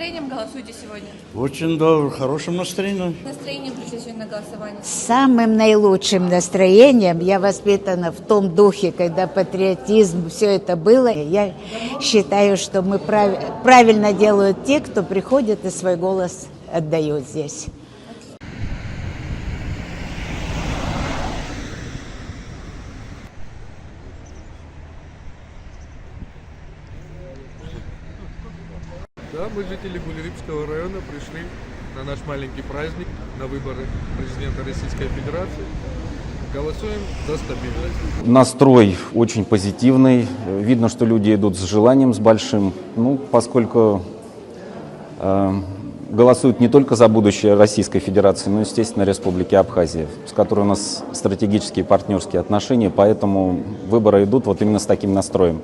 настроением голосуете сегодня? Очень добре, хорошим настроением. Настроением пришли сегодня на голосование? С самым наилучшим настроением. Я воспитана в том духе, когда патриотизм, все это было. Я считаю, что мы правильно делают те, кто приходит и свой голос отдает здесь. Да, мы, жители Гулерибского района, пришли на наш маленький праздник, на выборы президента Российской Федерации. Голосуем за стабильность. Настрой очень позитивный. Видно, что люди идут с желанием, с большим. Ну, поскольку голосуют не только за будущее Российской Федерации, но и, естественно, Республики Абхазия, с которой у нас стратегические партнерские отношения, поэтому выборы идут вот именно с таким настроем.